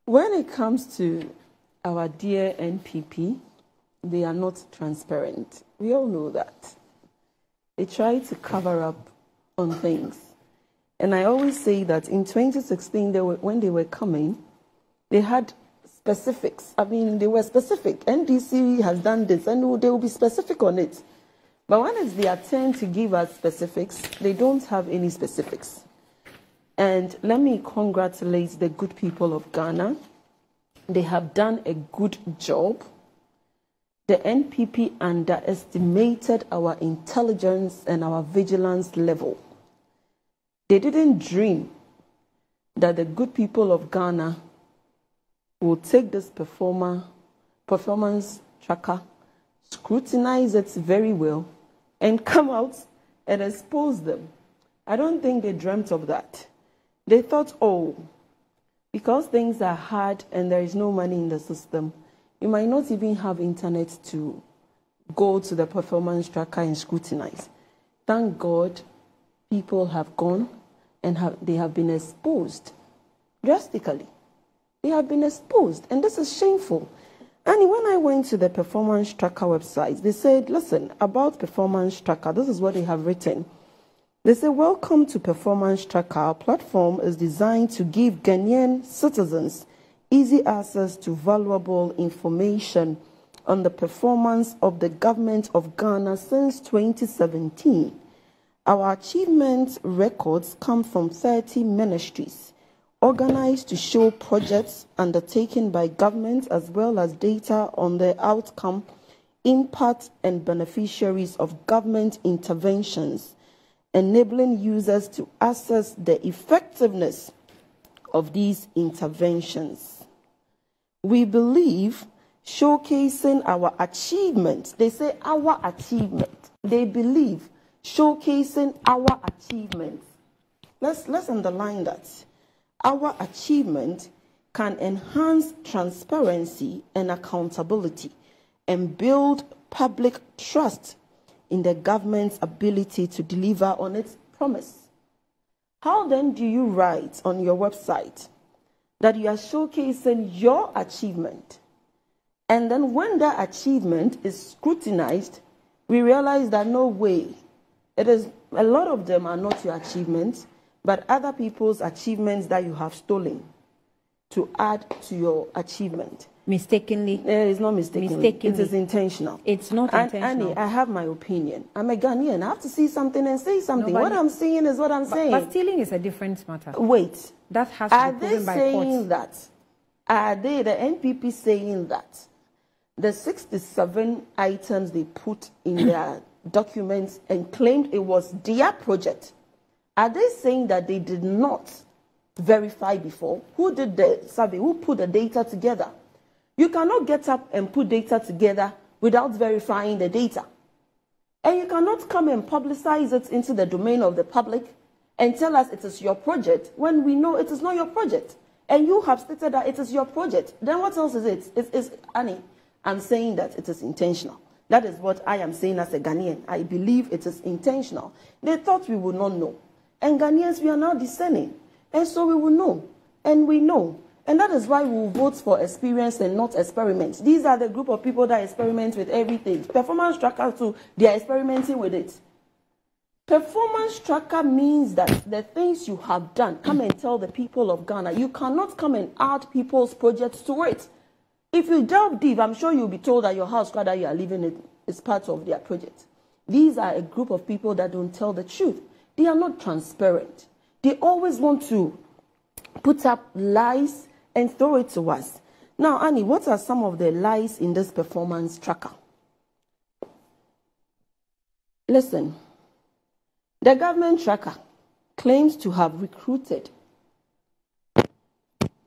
When it comes to our dear NPP, they are not transparent. We all know that. They try to cover up on things. And I always say that in 2016, when they were coming, they had specifics. I mean, they were specific. NDC has done this, and they will be specific on it. But when it's their turn to give us specifics, they don't have any specifics. And let me congratulate the good people of Ghana. They have done a good job. The NPP underestimated our intelligence and our vigilance level. They didn't dream that the good people of Ghana will take this performance tracker, scrutinize it very well, and come out and expose them. I don't think they dreamt of that. They thought, oh, because things are hard and there is no money in the system, you might not even have internet to go to the performance tracker and scrutinize. Thank God people have gone and they have been exposed drastically. They have been exposed, and this is shameful. And when I went to the performance tracker website, they said, listen, about performance tracker, this is what they have written. They say, welcome to Performance Tracker. Our platform is designed to give Ghanaian citizens easy access to valuable information on the performance of the government of Ghana since 2017. Our achievement records come from 30 ministries, organized to show projects undertaken by government as well as data on the outcome, impact, and beneficiaries of government interventions, enabling users to assess the effectiveness of these interventions. We believe showcasing our achievements, they say our achievement, they believe showcasing our achievements. Let's underline that. Our achievement can enhance transparency and accountability and build public trust in the government's ability to deliver on its promise. How then do you write on your website that you are showcasing your achievement, and then when that achievement is scrutinized, we realize that no way, it is, a lot of them are not your achievements, but other people's achievements that you have stolen to add to your achievement. Mistakenly? It's not mistakenly. It is intentional. It's not intentional. Annie, I have my opinion. I'm a Ghanaian. I have to see something and say something. What I'm seeing is what I'm saying. But stealing is a different matter. Wait. That has to be proven by court. Are they saying that? Are they, the NPP, saying that the 67 items they put in their documents and claimed it was their project, are they saying that they did not verify before? Who did the survey? Who put the data together? You cannot get up and put data together without verifying the data. And you cannot come and publicize it into the domain of the public and tell us it is your project when we know it is not your project. And you have stated that it is your project. Then what else is it? It's Annie, I'm saying that it is intentional. That is what I am saying as a Ghanaian. I believe it is intentional. They thought we would not know. And Ghanaians, we are now discerning. And so we will know. And we know. And that is why we will vote for experience and not experiment. These are the group of people that experiment with everything. Performance tracker too, they are experimenting with it. Performance tracker means that the things you have done, come and tell the people of Ghana. You cannot come and add people's projects to it. If you delve deep, I'm sure you'll be told that your house that you are living in is part of their project. These are a group of people that don't tell the truth. They are not transparent. They always want to put up lies and throw it to us. Now, Annie, what are some of the lies in this performance tracker? Listen, the government tracker claims to have recruited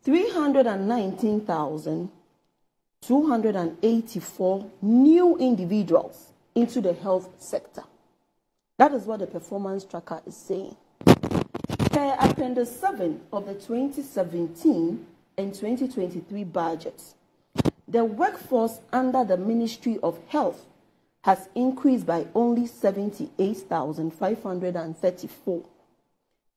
319,284 new individuals into the health sector. That is what the performance tracker is saying. Per Appendix 7 of the 2017 and 2023 budgets, the workforce under the Ministry of Health has increased by only 78,534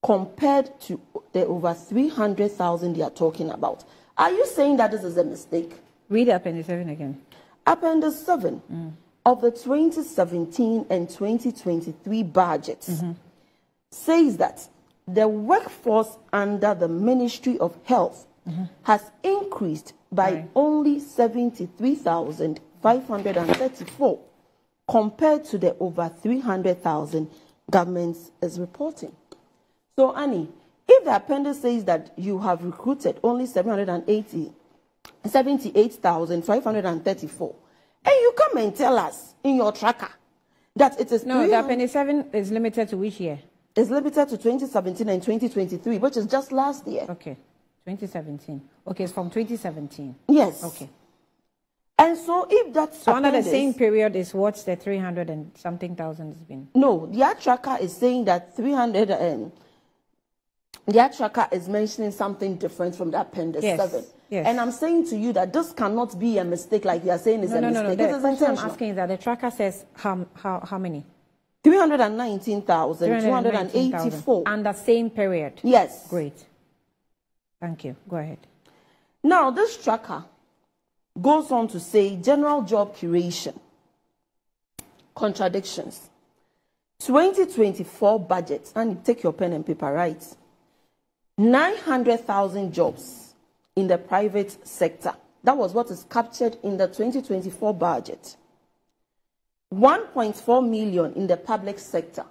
compared to the over 300,000 they are talking about. Are you saying that this is a mistake? Read Appendix 7 again. Appendix 7 of the 2017 and 2023 budgets says that the workforce under the Ministry of Health has increased by only 73,534 compared to the over 300,000 government is reporting. So, Annie, if the appendix says that you have recruited only 78,534, and you come and tell us in your tracker that it is... No, the appendix 7 is limited to which year? It's limited to 2017 and 2023, which is just last year. Okay, 2017. Okay, it's from 2017. Yes. Okay. And so if that's... So under the same period is what the 300 and something thousand has been? No, their tracker is saying that 300 and... Their tracker is mentioning something different from the appendix 7. Yes. And I'm saying to you that this cannot be a mistake like you are saying it's a mistake. No. The question I'm asking is that the tracker says how many? 319,284. And the same period? Yes. Great. Thank you. Go ahead. Now, this tracker goes on to say general job creation. Contradictions. 2024 budget, and take your pen and paper, right? 900,000 jobs in the private sector. That was what is captured in the 2024 budget. 1.4 million in the public sector.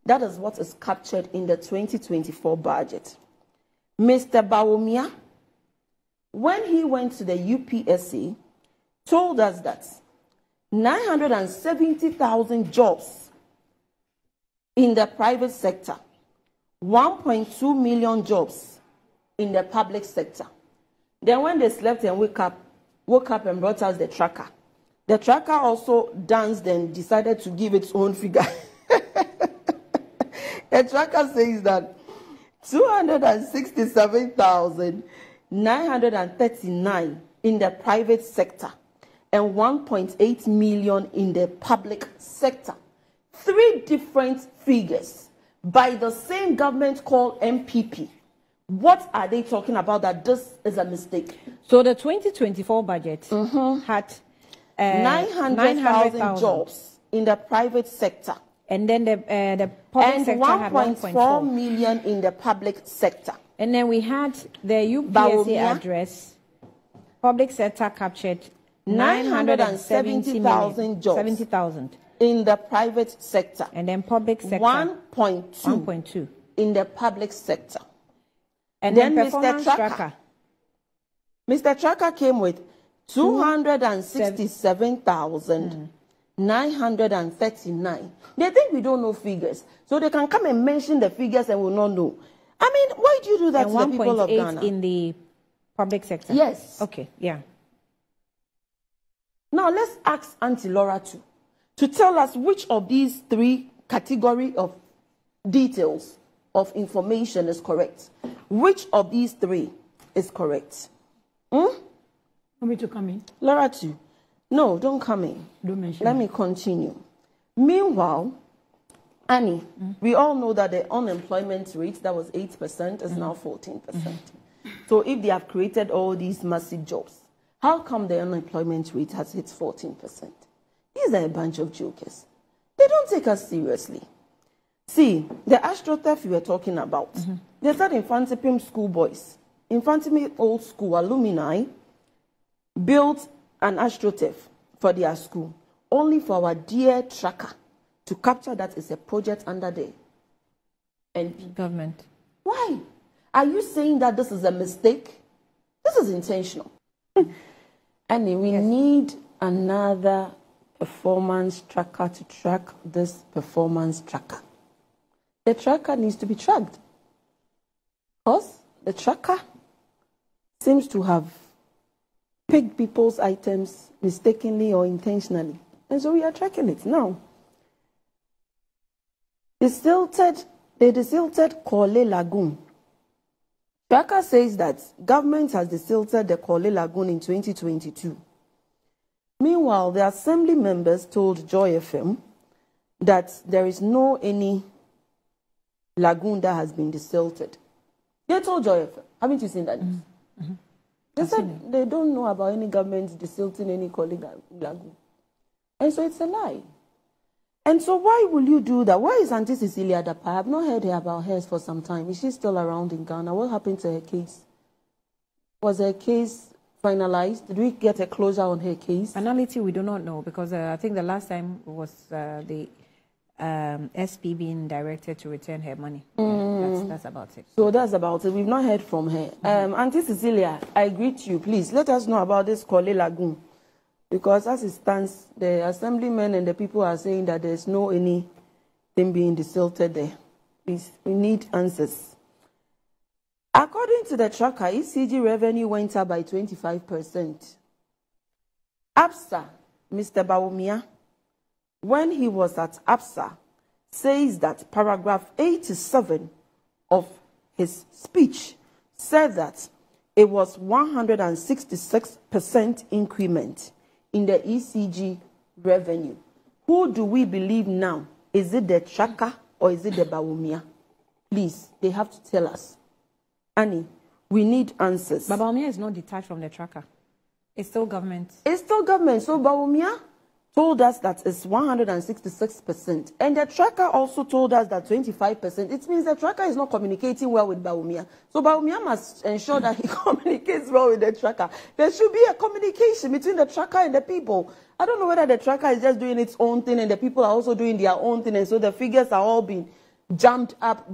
That is what is captured in the 2024 budget. Mr. Bawumia, when he went to the UPSA, told us that 970,000 jobs in the private sector, 1.2 million jobs in the public sector. Then when they slept and woke up and brought us the tracker. The tracker also danced and decided to give its own figure. The tracker says that 267,939 in the private sector and 1.8 million in the public sector. 3 different figures by the same government called MPP. What are they talking about that this is a mistake? So the 2024 budget had 900,000 jobs in the private sector. And then the public sector had 1.4 million in the public sector. And then we had the UPSA address. Public sector captured 970,000 jobs. 70,000. In the private sector. And then public sector 1.2 in the public sector. And then Mr. Tracker came with 267,939. They think we don't know figures. So they can come and mention the figures and we'll not know. I mean, why do you do that and to the people of Ghana? 1.8 in the public sector? Yes. Okay, yeah. Now let's ask Auntie Laura to tell us which of these 3 categories of details of information is correct. Which of these 3 is correct? Want me to come in? Laura too. No, don't come in. Don't mention Let me continue. Meanwhile, Annie, we all know that the unemployment rate that was 8% is now 14%. So if they have created all these massive jobs, how come the unemployment rate has hit 14%? These are a bunch of jokers. They don't take us seriously. See, the astro theft you were talking about, they said Infantipim schoolboys, Infantipim old school alumni built an astro theft for their school, only for our dear tracker to capture that is a project under the government. Why? Are you saying that this is a mistake? This is intentional. And we need another performance tracker to track this performance tracker. The tracker needs to be tracked. Because the tracker seems to have picked people's items mistakenly or intentionally. And so we are tracking it now. The desilted Korle Lagoon. Tracker says that government has desilted the Korle Lagoon in 2022. Meanwhile, the assembly members told Joy FM that there is no any lagoon that has been desilted. They told Joy FM. Haven't you seen that? They They said they don't know about any government desilting any Korle lagoon. And so it's a lie. And so why will you do that? Where is Auntie Cecilia Dapa? I have not heard about her for some time. Is she still around in Ghana? What happened to her case? Was her case finalized? Did we get a closure on her case? Finality, we do not know, because I think the last time was the SP being directed to return her money. That's about it. So that's about it. We've not heard from her. Auntie Cecilia, I greet you. Please let us know about this Korle lagoon. Because as it stands, the assemblymen and the people are saying that there's no anything being desilted there. Please, we need answers. According to the tracker, ECG revenue went up by 25%. APSA, Mr. Bawumia, when he was at APSA, says that paragraph 87 of his speech said that it was 166% increment in the ECG revenue. Who do we believe now? Is it the tracker or is it the Bawumia? Please, they have to tell us. Annie, we need answers. But Bawumia is not detached from the tracker. It's still government. It's still government. So Bawumia told us that it's 166%. And the tracker also told us that 25%. It means the tracker is not communicating well with Bawumia. So Bawumia must ensure that he communicates well with the tracker. There should be a communication between the tracker and the people. I don't know whether the tracker is just doing its own thing and the people are also doing their own thing. And so the figures are all being jammed up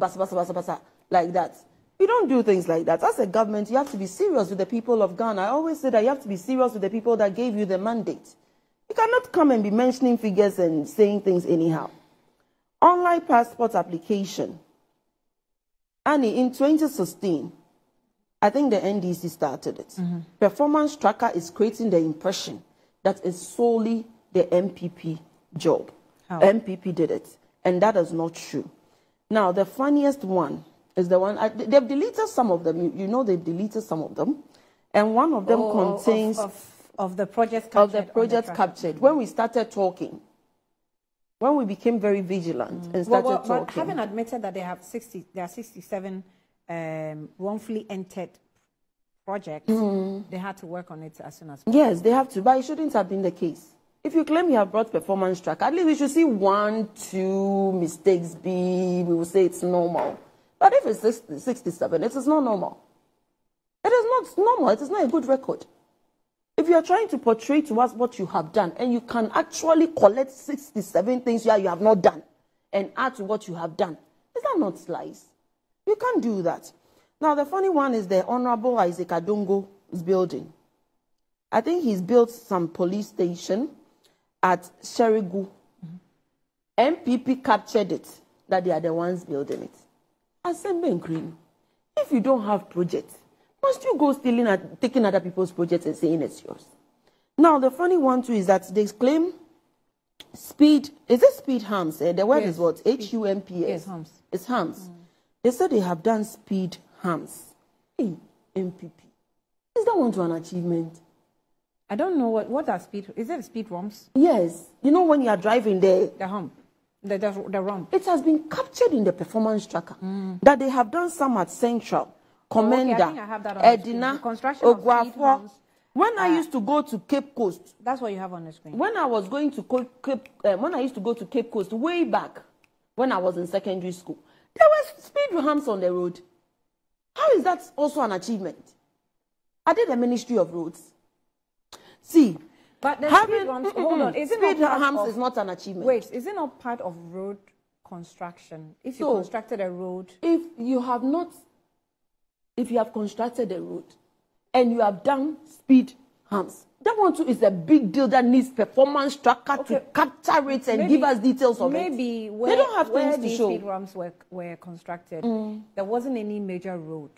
like that. We don't do things like that. As a government, you have to be serious with the people of Ghana. I always say that you have to be serious with the people that gave you the mandate. You cannot come and be mentioning figures and saying things anyhow. Online passport application. Annie, in 2016, I think the NDC started it. Performance tracker is creating the impression that it's solely the MPP job. How? MPP did it. And that is not true. Now, the funniest one is the one, they've deleted some of them. You know they've deleted some of them. And one of them contains... Of the project captured. Of the project captured. When we started talking, when we became very vigilant and started talking. But having admitted that there are 67 wrongfully entered projects, they had to work on it as soon as possible. Yes, they have to, but it shouldn't have been the case. If you claim you have brought performance track, at least we should see 1, 2 mistakes we will say it's normal. But if it's 67, it is not normal. It is not normal. It is not a good record. If you are trying to portray to us what you have done, and you can actually collect 67 things you have not done and add to what you have done, is that not lies? You can't do that. Now, the funny one is the Honorable Isaac Adongo's building. I think he's built some police station at Sherigu. MPP captured it, that they are the ones building it. Assembly and Green. If you don't have projects, must you go stealing and taking other people's projects and saying it's yours? Now, the funny one too is that they claim speed. Is it speed harms? The word is what? HUMPS. Yes, harms. It's harms. They said they have done speed harms. Hey, MPP. Is that one to an achievement? I don't know what are speed. Is it speed rumps? Yes. You know when you are driving the hump. The rump. It has been captured in the performance tracker that they have done some at Central. Commander, Edina, Oguafo. When I used to go to Cape Coast, that's what you have on the screen. When I was going to when I used to go to Cape Coast way back, when I was in secondary school, there were speed humps on the road. How is that also an achievement? I did the Ministry of Roads. See, but the speed humps. Hold on, speed humps is not an achievement. Wait, is it not part of road construction? If you constructed a road, if you have constructed a road and you have done speed humps, that one too is a big deal that needs performance tracker to capture it and give us details of it. Maybe they don't have things to show. Where these speed humps were constructed, there wasn't any major road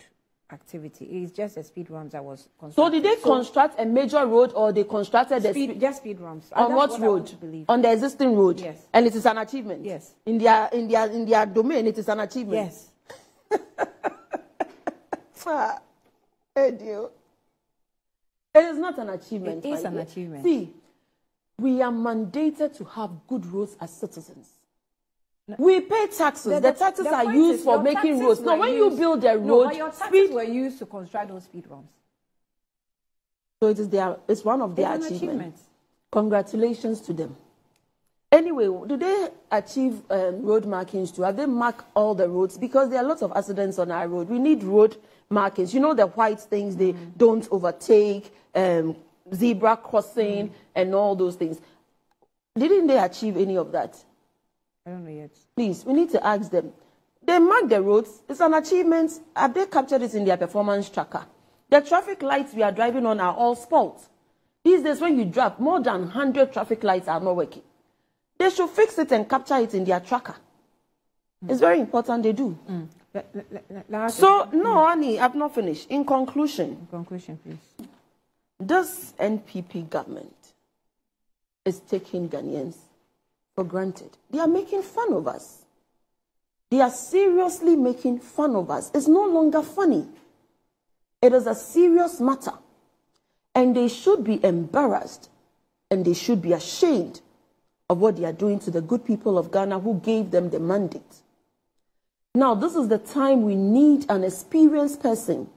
activity. It's just the speed humps that was constructed. So did they construct a major road or they constructed just speed humps? On what road? On the existing road? Yes. And it is an achievement? Yes. In their domain, it is an achievement? Yes. It is not an achievement. It is an achievement. See, we are mandated to have good roads as citizens. No. We pay taxes. The taxes are used for making roads. Now, when you build a road, but your taxes were used to construct those speed humps. So it's one of their achievements. Congratulations to them. Anyway, do they achieve road markings too? Have they marked all the roads? Because there are lots of accidents on our road. We need road markings. You know, the white things, they don't overtake, zebra crossing, and all those things. Didn't they achieve any of that? I don't know yet. Please, we need to ask them. They mark the roads. It's an achievement. Have they captured it in their performance tracker? The traffic lights we are driving on are all spoiled. These days, when you drive, more than 100 traffic lights are not working. They should fix it and capture it in their tracker. It's very important they do. So, no, Annie, I've not finished. In conclusion, Please. This NPP government is taking Ghanaians for granted. They are making fun of us. They are seriously making fun of us. It's no longer funny. It is a serious matter. And they should be embarrassed and they should be ashamed of what they are doing to the good people of Ghana who gave them the mandate. Now, this is the time we need an experienced person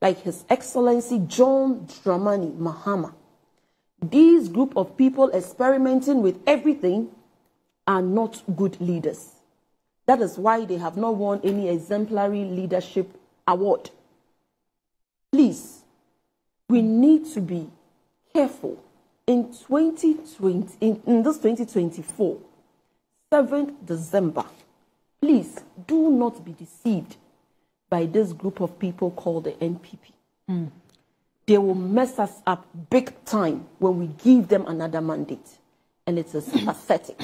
like His Excellency John Dramani Mahama. These group of people experimenting with everything are not good leaders. That is why they have not won any exemplary leadership award. Please, we need to be careful. In 2020, in this 2024, 7th December, please do not be deceived by this group of people called the NPP. They will mess us up big time when we give them another mandate. And it is pathetic.